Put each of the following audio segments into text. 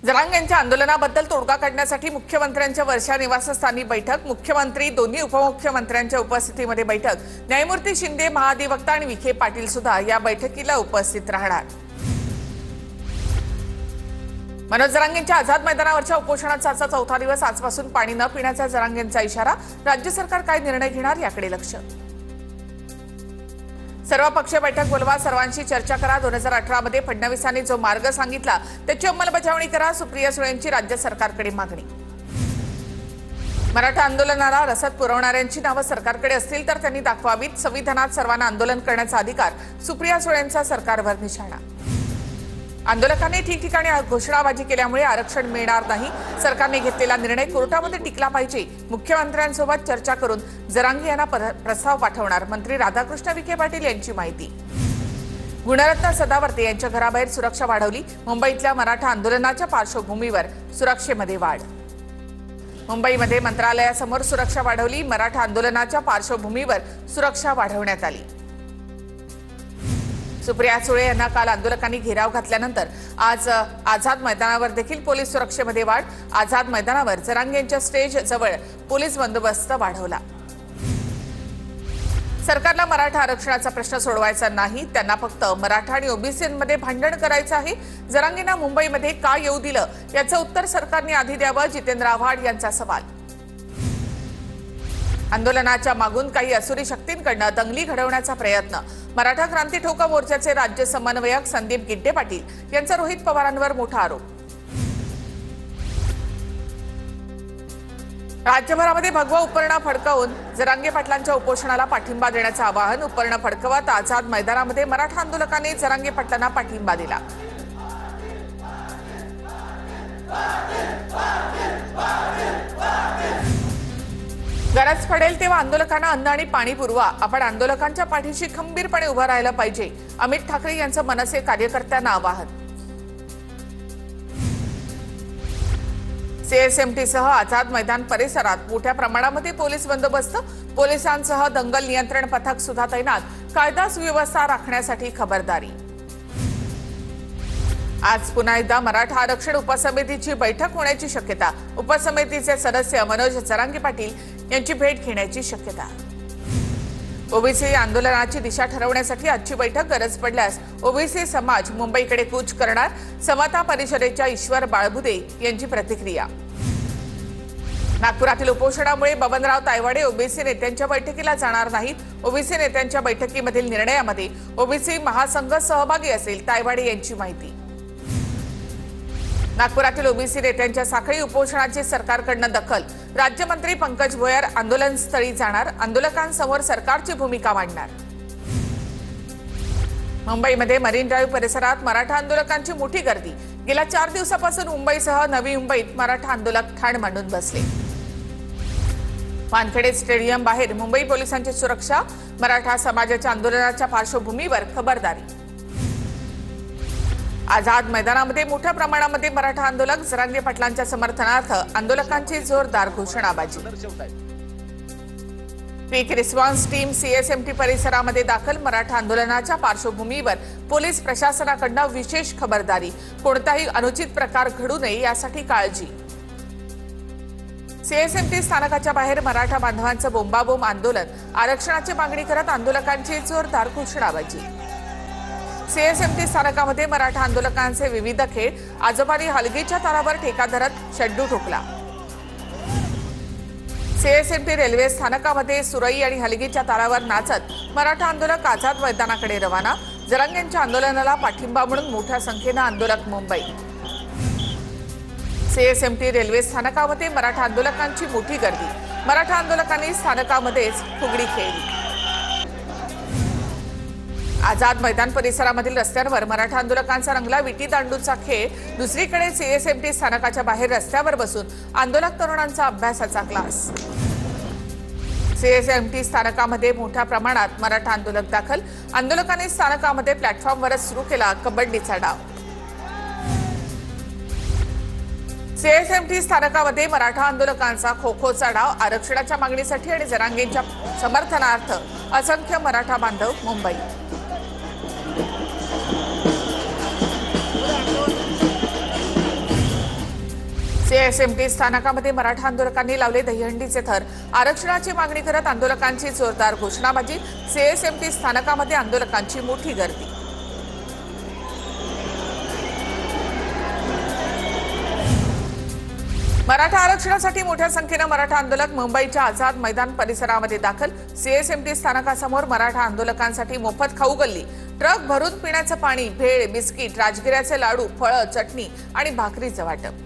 जरांगेंच्या आंदोलनाबद्दल तोडगा काढण्यासाठी मुख्यमंत्र्यांच्या वर्षा निवासस्थानी बैठक, मुख्यमंत्री दोन्ही उपमुख्यमंत्र्यांच्या उपस्थितीमध्ये बैठक, न्यायमूर्ती शिंदे, महाधिवक्ता आणि विखे पाटील सुद्धा या बैठकीला उपस्थित राहणार। मनोज जरांगेंच्या आझाद मैदानावरच्या उपोषणाचा आजचा चौथा दिवस, आजपासून पाणी न पिण्याचा जरांगेंचा इशारा, राज्य सरकार काय निर्णय घेणार याकडे लक्ष। सर्वपक्षीय बैठक बोलवा, सर्वांशी चर्चा करा। 2018 मध्ये फडणवीसांनी जो मार्ग सांगितला त्याची अंमलबजावणी करा, सुप्रिया सुळेंची राज्य सरकारकडे मागणी। मराठा आंदोलनाला रसद पुरवणाऱ्यांची नावं सरकारकडे असतील तर त्यांनी दाखवावीत, संविधानात सर्वांना आंदोलन करण्याचा अधिकार, सुप्रिया सुळेंचा सरकारवर निशाणा। आंदोलकांनी ठिकठिकाणी घोषणाबाजी केल्यामुळे आरक्षण मिळणार नाही, सरकारने घेतलेला निर्णय कोर्टामध्ये टिकला पाहिजे, मुख्यमंत्र्यांसोबत चर्चा करून जरांगे यांना प्रस्ताव पाठवणार, मंत्री राधाकृष्ण विखे पाटील यांची माहिती। गुणरत्न सदावर्ते यांच्या घराबाहेर सुरक्षा वाढवली, मुंबईतल्या मराठा आंदोलनाच्या पार्श्वभूमीवर सुरक्षेमध्ये वाढ। मुंबईमध्ये मंत्रालयासमोर सुरक्षा वाढवली, मराठा आंदोलनाच्या पार्श्वभूमीवर सुरक्षा वाढवण्यात आली। सुप्रिया सुळे यांना काल आंदोलकांनी घेराव घातल्यानंतर आज आझाद मैदानावर देखील पोलीस सुरक्षेमध्ये वाढ, आझाद मैदानावर जरांगेंच्या स्टेज जवळ पोलीस बंदोबस्त वाढवला। सरकारला मराठा आरक्षणाचा प्रश्न सोडवायचा नाही, त्यांना फक्त मराठा आणि ओबीसींमध्ये भांडण करायचं आहे। जरांगेंना मुंबईमध्ये का येऊ दिलं याचं उत्तर सरकारने आधी द्यावं, जितेंद्र आव्हाड यांचा सवाल। आंदोलनाच्या मागून काही असुरी शक्तींकडून दंगली घडवण्याचा प्रयत्न, मराठा क्रांती ठोका मोर्चाचे राज्य समन्वयक संदीप गिड्डे पाटील यांचा रोहित पवारांवर मोठा आरोप। राज्यभरामध्ये भगवा उपरणा फडकवून जरांगे पाटलांच्या उपोषणाला पाठिंबा देण्याचं आवाहन, उपरणा फडकवत आझाद मैदानामध्ये मराठा आंदोलकांनी जरांगे पाटलांना पाठिंबा दिला। गरज पडेल तेव्हा आंदोलकांना अन्न आणि पाणी पुरवा, आपण आंदोलकांच्या पाठीशी खंबीरपणे उभं राहायला पाहिजे, अमित ठाकरे यांचं मनसे कार्यकर्त्यांना आवाहन। सीएसएमटीसह आझाद मैदान परिसरात मोठ्या प्रमाणामध्ये पोलीस बंदोबस्त, पोलिसांसह दंगल नियंत्रण पथक सुद्धा तैनात, कायदा सुव्यवस्था राखण्यासाठी खबरदारी। आज पुन्हा एकदा मराठा आरक्षण उपसमितीची बैठक होण्याची शक्यता, उपसमितीचे सदस्य मनोज जरांगे पाटील यांची भेट घेण्याची शक्यता। ओबीसी आंदोलनाची दिशा ठरवण्यासाठी आजची बैठक, गरज पडल्यास ओबीसी समाज मुंबईकडे कूच करणार, समता परिषदेच्या ईश्वर बाळबुदे यांची प्रतिक्रिया। नागपुरातील उपोषणामुळे बबनराव तायवाडे ओबीसी नेत्यांच्या बैठकीला जाणार नाहीत, ओबीसी नेत्यांच्या बैठकीमधील निर्णयामध्ये ओबीसी महासंघ सहभागी असेल, तायवाडे यांची माहिती। नागपुरातील ओबीसी नेत्यांच्या साखळी उपोषणाची सरकारकडून दखल, राज्यमंत्री पंकज भोयर आंदोलनस्थळी जाणार, आंदोलकांसमोर सरकारची भूमिका मांडणार। मुंबईमध्ये मरीन ड्राईव्ह परिसरात मराठा आंदोलकांची मोठी गर्दी, गेल्या 4 दिवसापासून मुंबईसह नवी मुंबईत मराठा आंदोलक ठाण मांडून बसले। वानखेडे स्टेडियम बाहेर मुंबई पोलिसांची सुरक्षा, मराठा समाजाच्या आंदोलनाच्या पार्श्वभूमीवर खबरदारी। आझाद मैदानामध्ये मोठ्या प्रमाणामध्ये मराठा आंदोलक, जरांगे पाटलांच्या समर्थनार्थ आंदोलकांची जोरदार घोषणाबाजी। क्विक रिस्पॉन्स टीम सीएसएमटी परिसरामध्ये दाखल, मराठा आंदोलनाच्या पार्श्वभूमीवर पोलीस प्रशासनाकडून विशेष खबरदारी, कोणताही अनुचित प्रकार घडू नये यासाठी काळजी। सीएसएमटी स्थानकाच्या बाहेर मराठा बांधवांचं बोंबाबोंब आंदोलन, आरक्षणाची मागणी करत आंदोलकांची जोरदार घोषणाबाजी। सीएसएमटी स्थानकामध्ये मराठा आंदोलकांचे विविध खेळ, आजोबांनी हलगीच्या तारावर ठेका धरत शड्डू ठोकला। सीएसएमटी रेल्वे स्थानकामध्ये सुरई आणि हलगीच्या तारावर नाचत मराठा आंदोलक आझाद मैदानाकडे रवाना, जरांगेंच्या आंदोलनाला पाठिंबा म्हणून मोठ्या संख्येनं आंदोलक मुंबई। सीएसएमटी रेल्वे स्थानकामध्ये मराठा आंदोलकांची मोठी गर्दी, मराठा आंदोलकांनी स्थानकामध्येच फुगडी खेळली। आझाद मैदान परिसरामधील रस्त्यांवर मराठा आंदोलकांचा रंगला विटी दांडूचा खेळ, दुसरीकडे सीएसएमटी स्थानकाच्या बाहेर रस्त्यावर बसून आंदोलक तरुणांचा अभ्यासाचा क्लास। सीएसएमटी स्थानकामध्ये मोठ्या प्रमाणात मराठा आंदोलक दाखल, आंदोलकांनी स्थानकामध्ये प्लॅटफॉर्मवरच सुरू केला कबड्डीचा डाव। सीएसएमटी स्थानकामध्ये मराठा आंदोलकांचा खो खोचा डाव, आरक्षणाच्या मागणीसाठी आणि जरांगेंच्या समर्थनार्थ असंख्य मराठा बांधव मुंबई। सीएसएमटी स्थानकामध्ये मराठा आंदोलकांनी लावले दहीहंडीचे थर। आरक्षणाची मागणी करत आंदोलकांची जोरदार घोषणाबाजी। सीएसएमटी स्थानकामध्ये आंदोलकांची मोठी गर्दी। मराठा आरक्षणासाठी मोठ्या संख्येने मराठा आंदोलक मुंबईच्या आझाद मैदान परिसरामध्ये दाखल। सीएसएमटी स्थानकासमोर मराठा आंदोलकांसाठी मोफत खाऊ गल्ली, ट्रक भरून पिण्याचं पाणी, भेळ, बिस्किट, राजगिऱ्याचे लाडू, फळं, चटणी आणि भाकरीचं वाटप।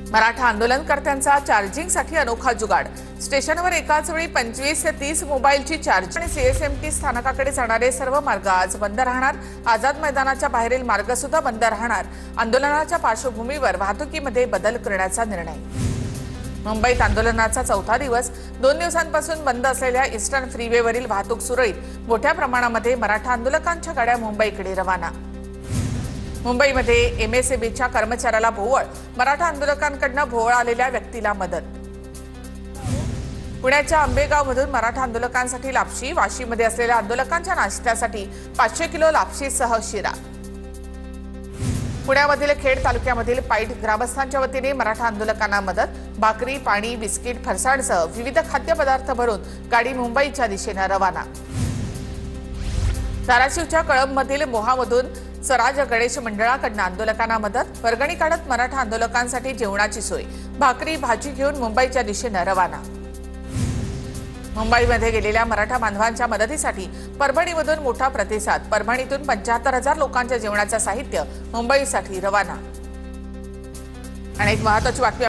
मराठा आंदोलनकर्त्यांचा चार्जिंगसाठी अनोखा जुगाड। स्टेशनवर एकाच वेळी 25 ते 30 मोबाईलची चार्जिंग। आणि सीएसएमटी स्थानकाकडे जाणारे सर्व मार्ग आज बंद राहणार। आझाद मैदानाच्या बाहेरील मार्ग सुद्धा बंद राहणार। आंदोलनाच्या पार्श्वभूमीवर वाहतुकीमध्ये बदल करण्याचा निर्णय। मुंबईत आंदोलनाचा चौथा दिवस। 2 दिवसांपासून बंद असलेल्या ईस्टर्न फ्रीवेवरील वाहतूक सुरळीत। मोठ्या प्रमाणामध्ये मराठा आंदोलकांच्या गाड्या मुंबईकडे रवाना। मुंबईमध्ये एमएसएबीच्या कर्मचाऱ्याला भोवळ, मराठा आंदोलकांकडून भोवळ आलेल्या व्यक्तीला मदत। पुण्याच्या आंबेगावमधून मराठा आंदोलकांसाठी लापशी, वाशीमध्ये असलेल्या आंदोलकांच्या नाश्त्यासाठी 500 किलो लापशीसह शिरा। पुण्यामधील खेड तालुक्यामधील पाईट ग्रामस्थांच्या वतीने मराठा आंदोलकांना मदत। भाकरी, पाणी, बिस्किट, फरसाणसह विविध खाद्यपदार्थ भरून गाडी मुंबईच्या दिशेने रवाना। धाराशिवच्या कळंबमधील मोहामधून स्वराज गणेश मंडळाकडून आंदोलकांना मदत। वर्गणी काढत मराठा आंदोलकांसाठी जेवणाची सोय, भाकरी, भाजी घेऊन मुंबईच्या दिशेने रवाना। मुंबईमध्ये गेलेल्या मराठा बांधवांच्या मदतीसाठी परभणीमधून मोठा प्रतिसाद। परभणीतून 75,000 लोकांच्या जेवणाचं साहित्य मुंबईसाठी रवाना। अनेक महत्त्वाची बातमी